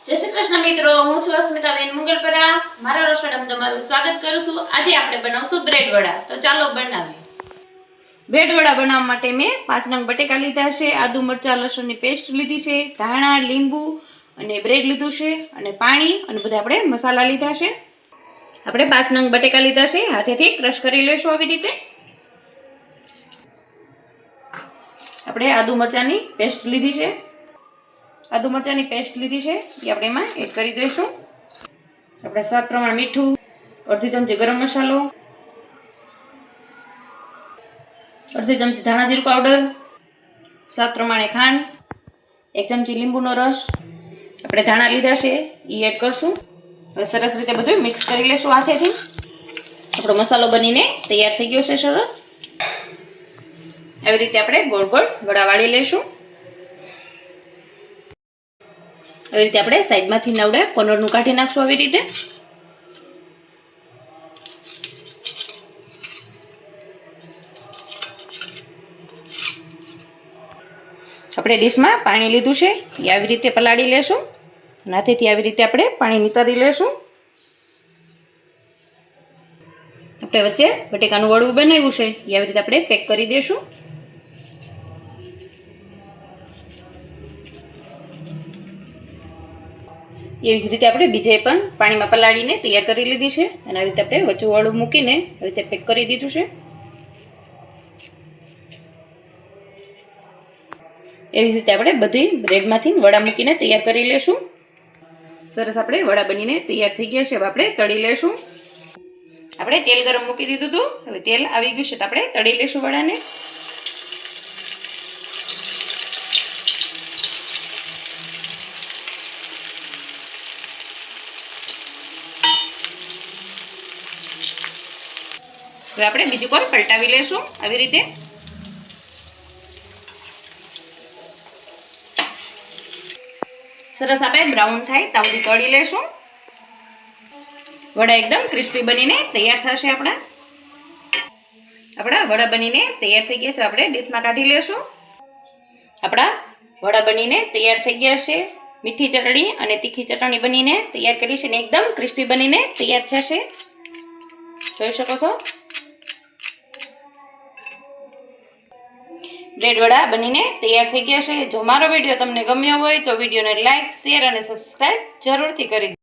જય શ્રી કૃષ્ણ મિત્રો, હું છું અસ્મિતાબેન મુંગલપરા. મારા રસોડામાં તમારું સ્વાગત કરું છું. આજે આપણે બનાવશું બ્રેડ વડા. તો ચાલો બનાવીએ. બ્રેડ વડા બનાવવા માટે મેં 5 નંગ બટેકા લીધા છે, આદુ મરચાં લસણની પેસ્ટ લીધી છે, ધાણા, લીંબુ અને બ્રેડ લીધું છે અને પાણી અને બધા આપણે મસાલા લીધા છે. આપણે 5 નંગ બટેકા લીધા છે, હાથેથી ક્રશ કરી લેશું આવી રીતે. આપણે આદુ મરચાંની પેસ્ટ લીધી છે, આદુ મરચાંની પેસ્ટ લીધી છે એ આપણે એમાં એડ કરી દઈશું. આપણે સ્વાદ પ્રમાણે મીઠું, અડધી ચમચી ગરમ મસાલો, અડધી ચમચી ધાણા જીરું પાવડર, સ્વાદ પ્રમાણે ખાંડ, 1 ચમચી લીંબુનો રસ, આપણે ધાણા લીધા છે એ એડ કરશું. હવે સરસ રીતે બધું મિક્સ કરી લેશું હાથેથી. આપણો મસાલો બનીને તૈયાર થઈ ગયો છે સરસ. આવી રીતે આપણે ગોળ ગોળ વડા વાળી લેશું. આવી રીતે આપણે સાઈડમાંથી નવડે કોર્નરનું કાઢી નાખશું આવી રીતે. આપણે ડીશમાં પાણી લીધું છે એ આવી રીતે પલાળી લેશું. હાથેથી આવી રીતે આપણે પાણી નિતારી લેશું. આપણે વચ્ચે બટેકાનું વડું બનાવ્યું છે એ આવી રીતે આપણે પેક કરી દઈશું. એવી જ રીતે આપણે બીજે પણ પાણીમાં પલાળીને તૈયાર કરી લીધી છે અને આવી રીતે આપણે વચ્ચે વડું મૂકીને આવી રીતે પેક કરી દીધું છે. એવી જ રીતે આપણે બધી બ્રેડમાંથી વડા મૂકીને તૈયાર કરી લેશું. સરસ આપણે વડા બનીને તૈયાર થઈ ગયા છે. હવે આપણે તળી લેશું. આપણે તેલ ગરમ મૂકી દીધું હતું, હવે તેલ આવી ગયું છે તો આપણે તળી લેશું વડાને. હવે આપણે બીજું કોર પલટાવી લેશું આવી રીતે. સરસ આપણે બ્રાઉન થાય ત્યાં સુધી તળી લેશું. વડા એકદમ ક્રિસ્પી બનીને તૈયાર થશે. આપણા વડા બનીને તૈયાર થઈ ગયા છે. આપણે ડીશમાં કાઢી લેશું. આપણા વડા બનીને તૈયાર થઈ ગયા છે. મીઠી ચટણી અને તીખી ચટણી બનીને તૈયાર કરી છે ને એકદમ ક્રિસ્પી બનીને તૈયાર થશે. જોઈ શકો છો. બ્રેડ વડા બનીને તૈયાર થઈ ગયા છે. જો મારો વિડીયો તમને ગમ્યો હોય તો વિડીયોને લાઈક, શેર અને સબસ્ક્રાઈબ જરૂરથી કરી દો.